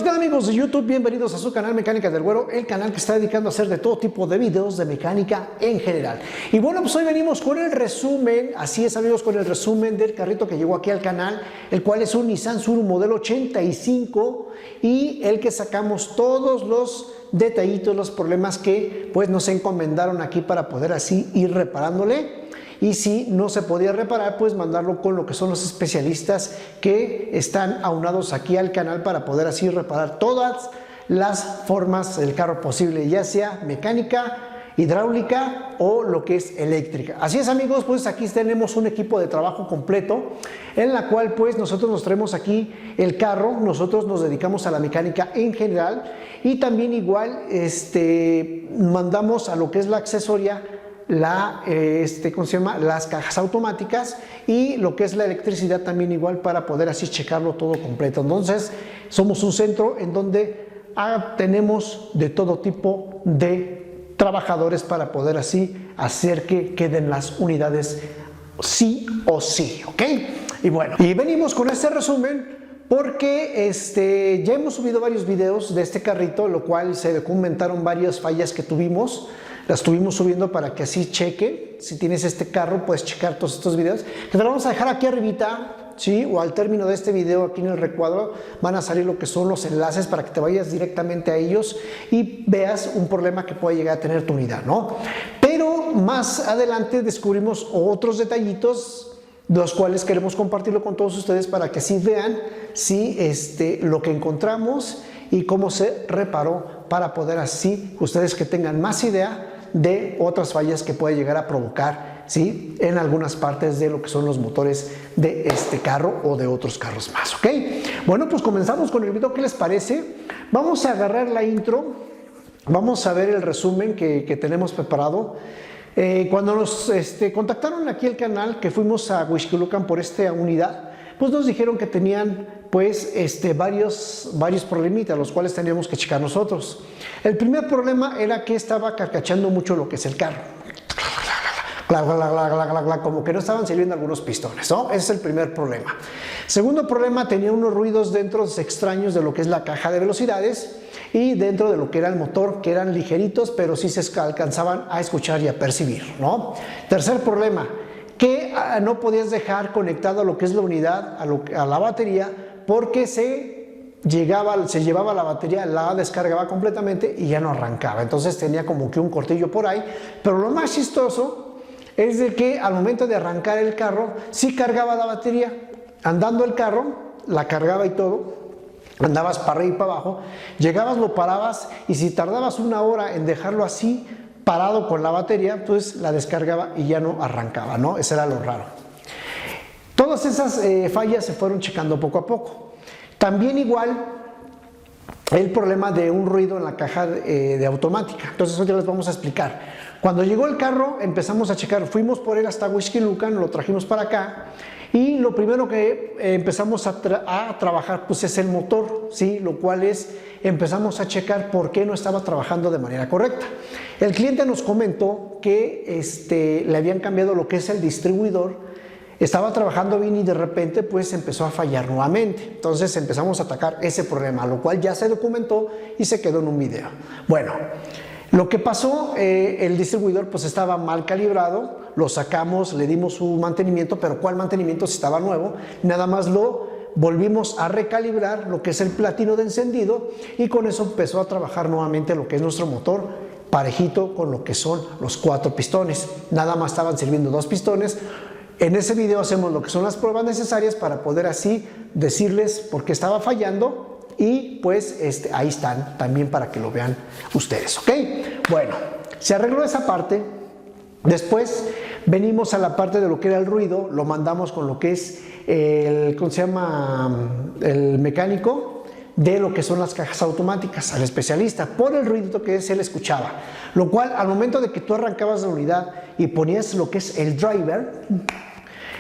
¿qué tal amigos de YouTube? Bienvenidos a su canal Mecánica del Güero, el canal que está dedicando a hacer de todo tipo de videos de mecánica en general. Y bueno, pues hoy venimos con el resumen, así es amigos, con el resumen del carrito que llegó aquí al canal, el cual es un Nissan Suru modelo 85 y el que sacamos todos los detallitos, los problemas que pues nos encomendaron aquí para poder así ir reparándole. Y si no se podía reparar, pues mandarlo con lo que son los especialistas que están aunados aquí al canal para poder así reparar todas las formas del carro posible, ya sea mecánica, hidráulica o lo que es eléctrica. Así es amigos, pues aquí tenemos un equipo de trabajo completo en la cual pues nosotros nos traemos aquí el carro, nosotros nos dedicamos a la mecánica en general y también igual mandamos a lo que es la accesoria, ¿cómo se llama? Las cajas automáticas y lo que es la electricidad también igual para poder así checarlo todo completo. Entonces somos un centro en donde tenemos de todo tipo de trabajadores para poder así hacer que queden las unidades sí o sí, ¿ok? Y bueno, y venimos con este resumen porque ya hemos subido varios videos de este carrito, lo cual se documentaron varias fallas que tuvimos. Las estuvimos subiendo para que así chequen. Si tienes este carro, puedes checar todos estos videos. Que te lo vamos a dejar aquí arribita, ¿sí? O al término de este video, aquí en el recuadro, van a salir lo que son los enlaces para que te vayas directamente a ellos y veas un problema que puede llegar a tener tu unidad, ¿no? Pero más adelante descubrimos otros detallitos, los cuales queremos compartirlo con todos ustedes para que así vean lo que encontramos y cómo se reparó, para poder así ustedes que tengan más idea de otras fallas que puede llegar a provocar, ¿sí? En algunas partes de lo que son los motores de este carro o de otros carros más, ¿ok? Bueno, pues comenzamos con el video. ¿Qué les parece? Vamos a agarrar la intro, vamos a ver el resumen que tenemos preparado. Cuando nos contactaron aquí el canal, que fuimos a Huixquilucan por esta unidad, pues nos dijeron que tenían pues varios problemitas, los cuales teníamos que checar nosotros. El primer problema era que estaba carcachando mucho lo que es el carro, como que no estaban sirviendo algunos pistones, ¿no? Ese es el primer problema. Segundo problema, tenía unos ruidos dentro extraños de lo que es la caja de velocidades y dentro de lo que era el motor, que eran ligeritos, pero sí se alcanzaban a escuchar y a percibir, ¿no? Tercer problema, que no podías dejar conectado a lo que es la unidad, a la batería, porque se llevaba la batería, la descargaba completamente y ya no arrancaba. Entonces tenía como que un cortillo por ahí. Pero lo más chistoso es de que al momento de arrancar el carro, sí cargaba la batería. Andando el carro, la cargaba y todo. Andabas para arriba y para abajo. Llegabas, lo parabas y si tardabas una hora en dejarlo así, parado con la batería, pues la descargaba y ya no arrancaba, ¿no? Eso era lo raro. Todas esas fallas se fueron checando poco a poco. También igual el problema de un ruido en la caja de automática. Entonces hoy les vamos a explicar. Cuando llegó el carro empezamos a checar, fuimos por él hasta Huixquilucan, lo trajimos para acá y lo primero que empezamos a trabajar pues es el motor, ¿sí? Lo cual empezamos a checar por qué no estaba trabajando de manera correcta. El cliente nos comentó que le habían cambiado lo que es el distribuidor, estaba trabajando bien y de repente pues empezó a fallar nuevamente. Entonces empezamos a atacar ese problema, lo cual ya se documentó y se quedó en un video. Bueno, lo que pasó, el distribuidor pues estaba mal calibrado, lo sacamos, le dimos su mantenimiento, pero ¿cuál mantenimiento si estaba nuevo? Nada más lo volvimos a recalibrar, lo que es el platino de encendido, y con eso empezó a trabajar nuevamente lo que es nuestro motor, parejito con lo que son los 4 pistones. Nada más estaban sirviendo 2 pistones. En ese video hacemos lo que son las pruebas necesarias para poder así decirles por qué estaba fallando y pues ahí están también para que lo vean ustedes, ¿ok? Bueno, se arregló esa parte. Después venimos a la parte de lo que era el ruido, lo mandamos con lo que es ¿cómo se llama? El mecánico de lo que son las cajas automáticas, al especialista, por el ruido que él escuchaba. Lo cual al momento de que tú arrancabas la unidad y ponías lo que es el driver,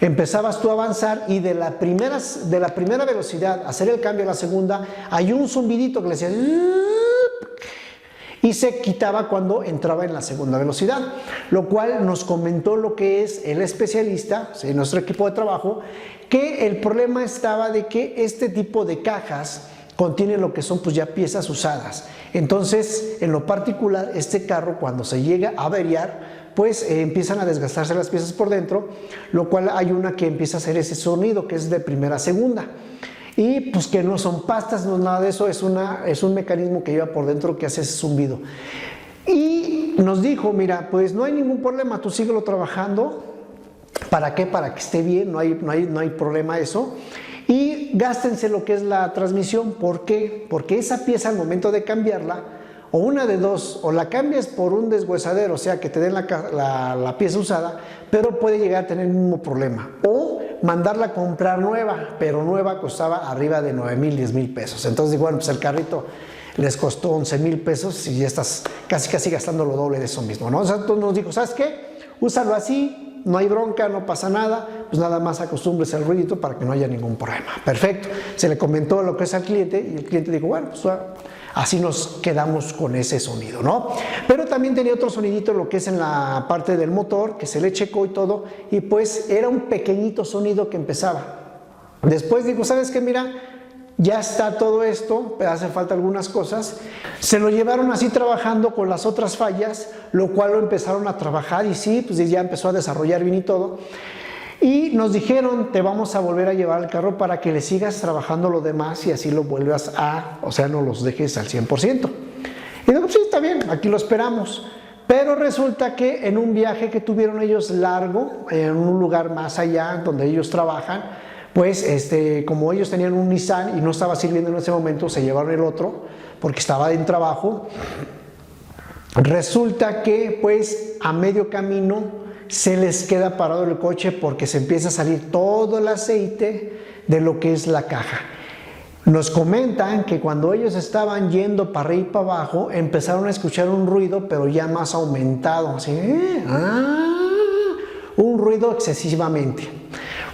empezabas tú a avanzar y de la primera velocidad, hacer el cambio a la segunda, hay un zumbidito que le decía y se quitaba cuando entraba en la segunda velocidad, lo cual nos comentó lo que es el especialista, ¿sí?, nuestro equipo de trabajo, que el problema estaba de que este tipo de cajas contiene lo que son pues ya piezas usadas. Entonces, en lo particular, este carro cuando se llega a averiar, pues empiezan a desgastarse las piezas por dentro, lo cual hay una que empieza a hacer ese sonido que es de primera a segunda. Y pues que no son pastas, no es nada de eso, es un mecanismo que lleva por dentro que hace ese zumbido. Y nos dijo, mira, pues no hay ningún problema, tú síguelo trabajando. ¿Para qué? Para que esté bien, no hay problema eso. Y gástense lo que es la transmisión. ¿Por qué? Porque esa pieza al momento de cambiarla, o una de dos, o la cambias por un deshuesadero, o sea que te den la pieza usada, pero puede llegar a tener el mismo problema. O mandarla a comprar nueva, pero nueva costaba arriba de 9,000, 10,000 pesos. Entonces, bueno, pues el carrito les costó 11,000 pesos y ya estás casi gastando lo doble de eso mismo, ¿no? O sea, entonces nos dijo, ¿sabes qué? Úsalo así, no hay bronca, no pasa nada, pues nada más acostúmbrese al ruidito para que no haya ningún problema. Perfecto. Se le comentó lo que es al cliente y el cliente dijo, bueno, pues así nos quedamos con ese sonido, ¿no? Pero también tenía otro sonidito, lo que es en la parte del motor, que se le checó y todo, y pues era un pequeñito sonido que empezaba. Después digo, ¿sabes qué? Mira, ya está todo esto, pero hace falta algunas cosas. Se lo llevaron así trabajando con las otras fallas, lo cual lo empezaron a trabajar y sí, pues ya empezó a desarrollar bien y todo. Y nos dijeron, te vamos a volver a llevar al carro para que le sigas trabajando lo demás y así lo vuelvas o sea, no los dejes al 100%. Y digo, sí, está bien, aquí lo esperamos. Pero resulta que en un viaje que tuvieron ellos largo, en un lugar más allá donde ellos trabajan, pues como ellos tenían un Nissan y no estaba sirviendo en ese momento, se llevaron el otro porque estaba en trabajo. Resulta que pues a medio camino se les queda parado el coche porque se empieza a salir todo el aceite de lo que es la caja. Nos comentan que cuando ellos estaban yendo para arriba y para abajo, empezaron a escuchar un ruido, pero ya más aumentado, así, un ruido excesivamente.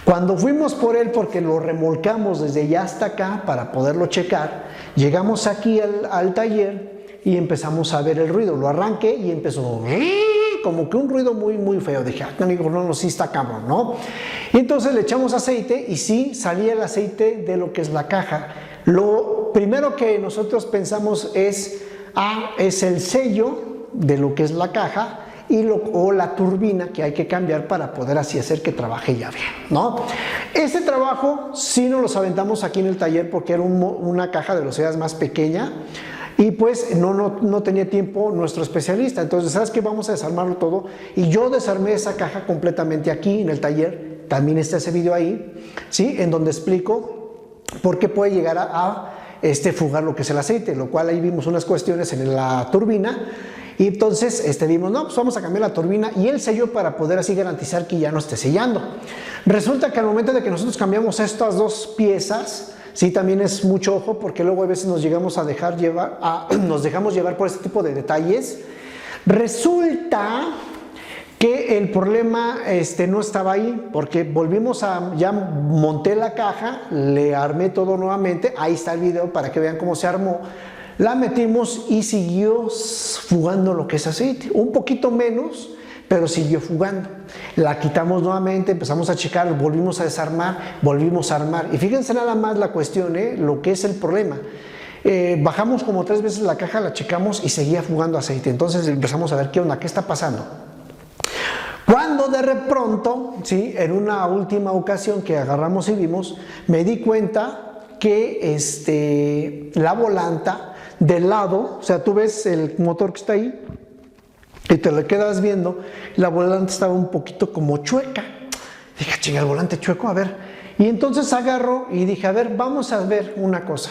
Cuando fuimos por él, porque lo remolcamos desde allá hasta acá para poderlo checar, llegamos aquí al taller y empezamos a ver el ruido. Lo arranqué y empezó como que un ruido muy feo. Dije, no, sí está cabrón, ¿no? Y entonces le echamos aceite y sí, salía el aceite de lo que es la caja. Lo primero que nosotros pensamos es el sello de lo que es la caja o la turbina que hay que cambiar para poder así hacer que trabaje ya bien, ¿no? Este trabajo sí nos los aventamos aquí en el taller porque era una caja de velocidades más pequeña. Y pues no tenía tiempo nuestro especialista. Entonces, ¿sabes qué? Vamos a desarmarlo todo. Y yo desarmé esa caja completamente aquí en el taller. También está ese video ahí, ¿sí? En donde explico por qué puede llegar a fugar lo que es el aceite. Lo cual ahí vimos unas cuestiones en la turbina. Y entonces vimos, no, pues vamos a cambiar la turbina y el sello para poder así garantizar que ya no esté sellando. Resulta que al momento de que nosotros cambiamos estas dos piezas, sí, también es mucho ojo porque luego a veces nos llegamos a nos dejamos llevar por este tipo de detalles. Resulta que el problema no estaba ahí porque ya monté la caja, le armé todo nuevamente, ahí está el video para que vean cómo se armó. La metimos y siguió fugando lo que es aceite, un poquito menos, pero siguió fugando. La quitamos nuevamente, empezamos a checar, volvimos a desarmar, volvimos a armar. Y fíjense nada más la cuestión, lo que es el problema. Bajamos como 3 veces la caja, la checamos y seguía fugando aceite. Entonces empezamos a ver qué onda, qué está pasando. Cuando de pronto, ¿sí? En una última ocasión que agarramos y vimos, me di cuenta que la volanta del lado, o sea, tú ves el motor que está ahí, y te lo quedas viendo, la volante estaba un poquito como chueca. Dije, chinga, el volante chueco, a ver. Y entonces agarro y dije, a ver, vamos a ver una cosa.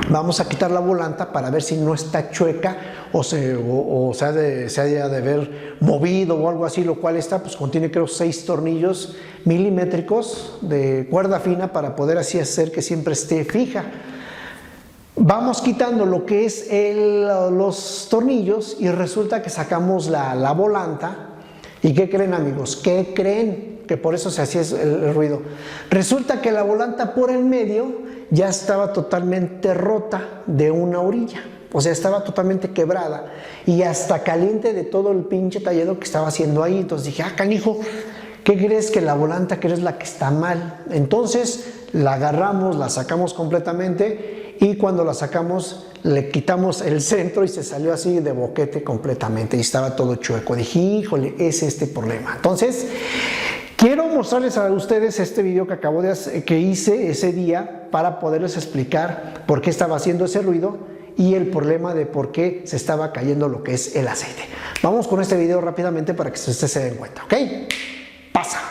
Vamos a quitar la volanta para ver si no está chueca o se haya de haber movido o algo así, lo cual pues contiene creo 6 tornillos milimétricos de cuerda fina para poder así hacer que siempre esté fija. Vamos quitando lo que es los tornillos y resulta que sacamos la volanta. ¿Y qué creen, amigos? ¿Qué creen? Que por eso se hacía el ruido. Resulta que la volanta por el medio ya estaba totalmente rota de una orilla. O sea, estaba totalmente quebrada y hasta caliente de todo el pinche tallado que estaba haciendo ahí. Entonces dije, canijo, ¿qué crees? Que la volanta, que es la que está mal. Entonces la agarramos, la sacamos completamente y cuando la sacamos le quitamos el centro y se salió así de boquete completamente y estaba todo chueco. Dije, híjole, es este problema. Entonces, quiero mostrarles a ustedes este video que hice ese día para poderles explicar por qué estaba haciendo ese ruido y el problema de por qué se estaba cayendo lo que es el aceite. Vamos con este video rápidamente para que ustedes se den cuenta, ¿ok? Pasa.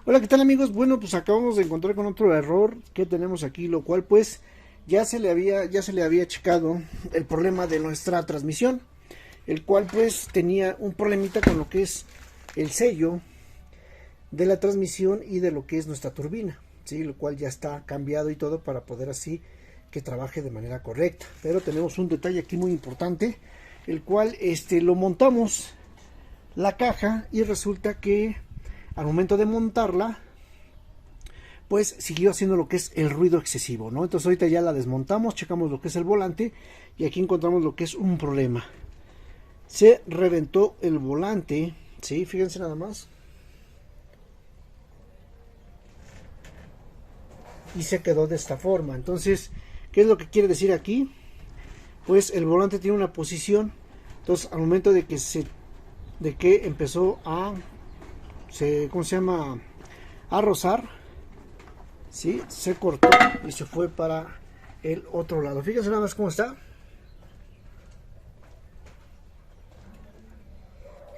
Hola, ¿qué tal amigos? Bueno, pues acabamos de encontrar con otro error que tenemos aquí, lo cual pues ya se le había checado el problema de nuestra transmisión, el cual pues tenía un problemita con lo que es el sello de la transmisión y de lo que es nuestra turbina, ¿sí? Lo cual ya está cambiado y todo para poder así que trabaje de manera correcta. Pero tenemos un detalle aquí muy importante, el cual lo montamos la caja y resulta que al momento de montarla pues siguió haciendo lo que es el ruido excesivo, ¿no? Entonces ahorita ya la desmontamos, checamos lo que es el volante y aquí encontramos lo que es un problema. Se reventó el volante, ¿sí? Fíjense nada más. Y se quedó de esta forma. Entonces, ¿qué es lo que quiere decir aquí? Pues el volante tiene una posición. Entonces, al momento de que empezó a a rozar, ¿sí? Se cortó y se fue para el otro lado. Fíjense nada más cómo está.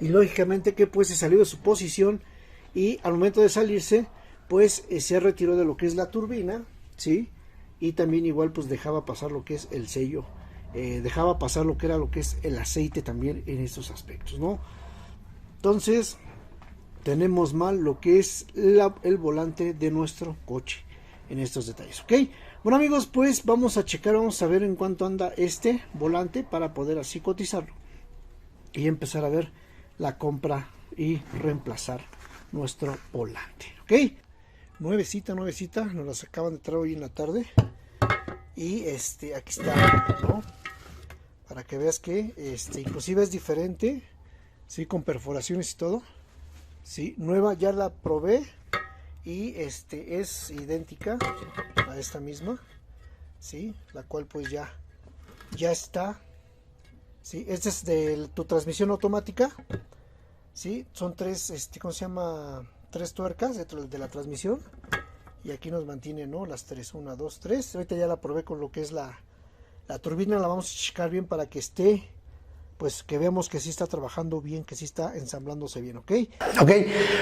Y lógicamente que pues se salió de su posición y al momento de salirse pues se retiró de lo que es la turbina, ¿sí? Y también igual pues dejaba pasar lo que es el sello, dejaba pasar lo que es el aceite también en estos aspectos, ¿no? Entonces tenemos mal lo que es el volante de nuestro coche en estos detalles, ¿ok? Bueno amigos, pues vamos a checar, vamos a ver en cuánto anda este volante para poder así cotizarlo y empezar a ver la compra y reemplazar nuestro volante, ¿ok? Nuevecita, nos las acaban de traer hoy en la tarde y aquí está, ¿no? Para que veas que inclusive es diferente, sí, con perforaciones y todo, sí, nueva, ya la probé y es idéntica a esta misma, sí, la cual pues ya está. Sí, esta es de tu transmisión automática, sí, son tres, ¿cómo se llama? Tres tuercas dentro de la transmisión y aquí nos mantiene, ¿no? Las tres, 1, 2, 3. Ahorita ya la probé con lo que es la turbina, la vamos a checar bien para que esté, pues que veamos que sí está trabajando bien, que sí está ensamblándose bien, ¿ok? Ok,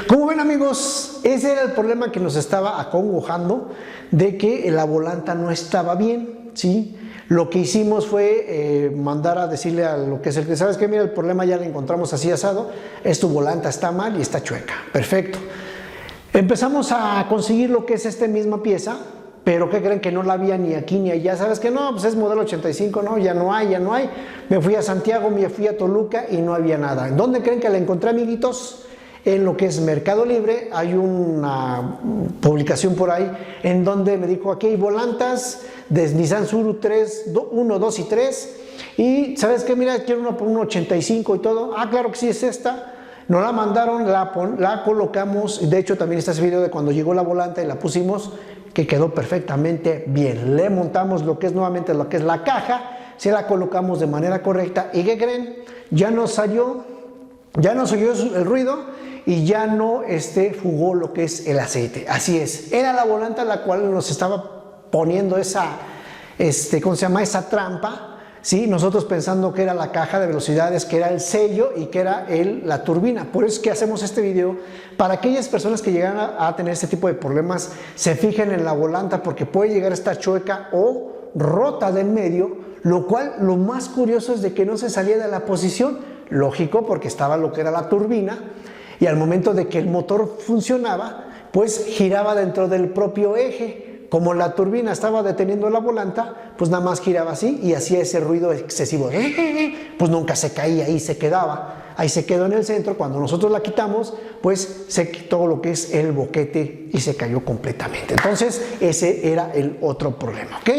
como ven amigos, ese era el problema que nos estaba acongojando de que la volanta no estaba bien, ¿sí? Lo que hicimos fue mandar a decirle a lo que es el que, ¿sabes qué? Mira, el problema ya lo encontramos así asado, es tu volanta está mal y está chueca, perfecto. Empezamos a conseguir lo que es esta misma pieza, pero ¿qué creen? Que no la había ni aquí ni allá. ¿Sabes qué? No, pues es modelo 85, no, ya no hay. Me fui a Santiago, me fui a Toluca y no había nada. ¿En dónde creen que la encontré, amiguitos? En lo que es Mercado Libre. Hay una publicación por ahí en donde me dijo, aquí hay volantas de Nissan Suru 3, 1, 2 y 3. Y ¿sabes qué? Mira, quiero una por un 85 y todo. Ah, claro que sí, es esta. Nos la mandaron, la colocamos. De hecho, también está ese video de cuando llegó la volanta y la pusimos, que quedó perfectamente bien. Le montamos lo que es nuevamente lo que es la caja, se la colocamos de manera correcta y ¿qué creen? Ya no salió el ruido y ya no fugó lo que es el aceite. Así es, era la volanta la cual nos estaba poniendo esa, ¿cómo se llama? Esa trampa. ¿Sí? Nosotros pensando que era la caja de velocidades, que era el sello y que era la turbina. Por eso es que hacemos este video, para aquellas personas que llegan a tener este tipo de problemas, se fijen en la volanta porque puede llegar a estar chueca o rota del medio, lo cual lo más curioso es de que no se salía de la posición, lógico porque estaba lo que era la turbina y al momento de que el motor funcionaba, pues giraba dentro del propio eje. Como la turbina estaba deteniendo la volanta, pues nada más giraba así y hacía ese ruido excesivo. Pues nunca se caía, ahí se quedaba. Ahí se quedó en el centro. Cuando nosotros la quitamos, pues se quitó lo que es el boquete y se cayó completamente. Entonces, ese era el otro problema, ¿ok?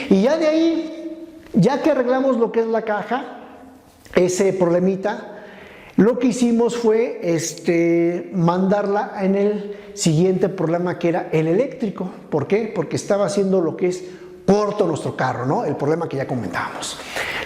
Y ya de ahí, ya que arreglamos lo que es la caja, ese problemita, lo que hicimos fue mandarla en el siguiente problema que era el eléctrico. ¿Por qué? Porque estaba haciendo lo que es corto nuestro carro, ¿no? El problema que ya comentábamos.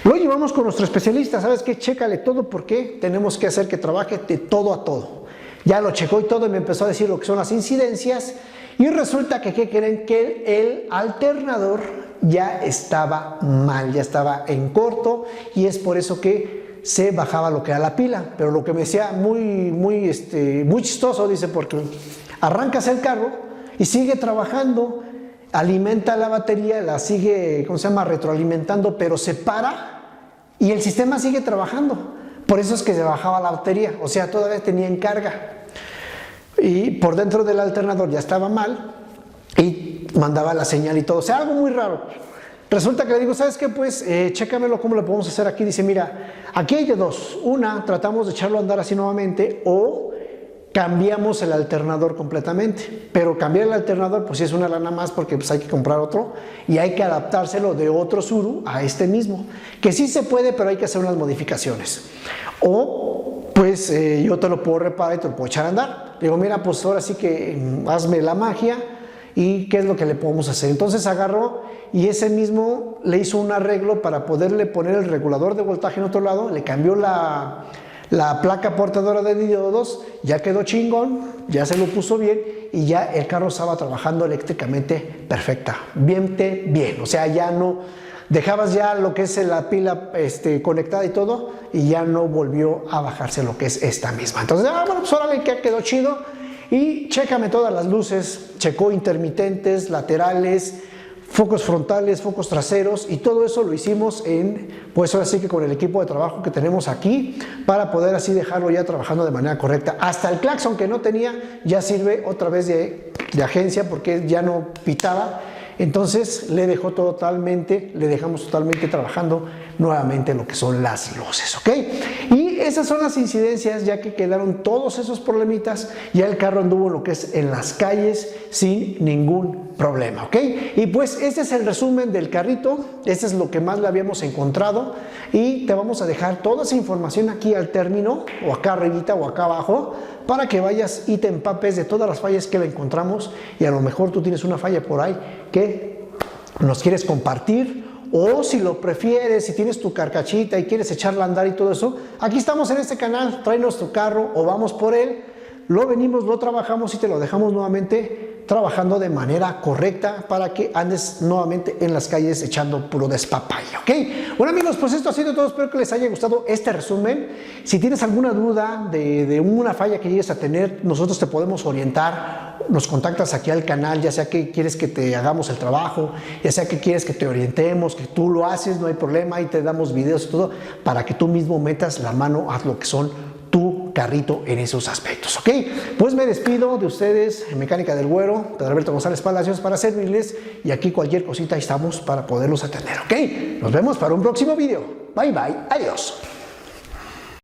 Lo llevamos con nuestro especialista, ¿sabes qué? Chécale todo porque tenemos que hacer que trabaje de todo a todo. Ya lo checó y todo y me empezó a decir lo que son las incidencias y resulta que, ¿qué creen? Que el alternador ya estaba mal, ya estaba en corto y es por eso que se bajaba lo que era la pila. Pero lo que me decía muy chistoso, dice, porque arrancas el carro y sigue trabajando, alimenta la batería, la sigue, ¿cómo se llama?, retroalimentando, pero se para y el sistema sigue trabajando. Por eso es que se bajaba la batería, o sea, todavía tenía en carga. Y por dentro del alternador ya estaba mal y mandaba la señal y todo. O sea, algo muy raro. Resulta que le digo, ¿sabes qué? Pues chécamelo, ¿cómo lo podemos hacer aquí? Dice, mira, aquí hay de dos. Una, tratamos de echarlo a andar así nuevamente o cambiamos el alternador completamente. Pero cambiar el alternador, pues sí es una lana más porque pues hay que comprar otro y hay que adaptárselo de otro Tsuru a este mismo. Que sí se puede, pero hay que hacer unas modificaciones. O, pues yo te lo puedo reparar y te lo puedo echar a andar. Digo, mira, pues ahora sí que hazme la magia y qué es lo que le podemos hacer. Entonces agarró y ese mismo le hizo un arreglo para poderle poner el regulador de voltaje en otro lado, le cambió la placa portadora de diodos, ya quedó chingón, ya se lo puso bien y ya el carro estaba trabajando eléctricamente perfecta, bien, o sea, ya no dejabas ya lo que es la pila conectada y todo y ya no volvió a bajarse lo que es esta misma. Entonces, bueno, pues órale, que quedó chido y chécame todas las luces, checó intermitentes, laterales, focos frontales, focos traseros y todo eso lo hicimos pues ahora sí que con el equipo de trabajo que tenemos aquí para poder así dejarlo ya trabajando de manera correcta. Hasta el claxon que no tenía ya sirve otra vez de agencia porque ya no pitaba. Entonces le dejamos totalmente trabajando nuevamente lo que son las luces, ¿ok? Y esas son las incidencias, ya que quedaron todos esos problemitas, ya el carro anduvo lo que es en las calles sin ningún problema, ¿ok? Y pues este es el resumen del carrito, este es lo que más le habíamos encontrado y te vamos a dejar toda esa información aquí al término, o acá arribita o acá abajo, para que vayas y te empapes de todas las fallas que le encontramos y a lo mejor tú tienes una falla por ahí que nos quieres compartir o si lo prefieres, si tienes tu carcachita y quieres echarla a andar y todo eso, aquí estamos en este canal, tráenos tu carro o vamos por él, lo venimos, lo trabajamos y te lo dejamos nuevamente trabajando de manera correcta para que andes nuevamente en las calles echando puro despapalle, ¿ok? Bueno amigos, pues esto ha sido todo, espero que les haya gustado este resumen. Si tienes alguna duda de una falla que llegues a tener, nosotros te podemos orientar, nos contactas aquí al canal, ya sea que quieres que te hagamos el trabajo, ya sea que quieres que te orientemos, que tú lo haces, no hay problema, ahí te damos videos y todo, para que tú mismo metas la mano a lo que son tu carrito en esos aspectos, ¿ok? Pues me despido de ustedes, en Mecánica del Güero, Pedro Alberto González Palacios, para servirles y aquí cualquier cosita estamos para poderlos atender, ¿ok? Nos vemos para un próximo video. Bye, bye, adiós.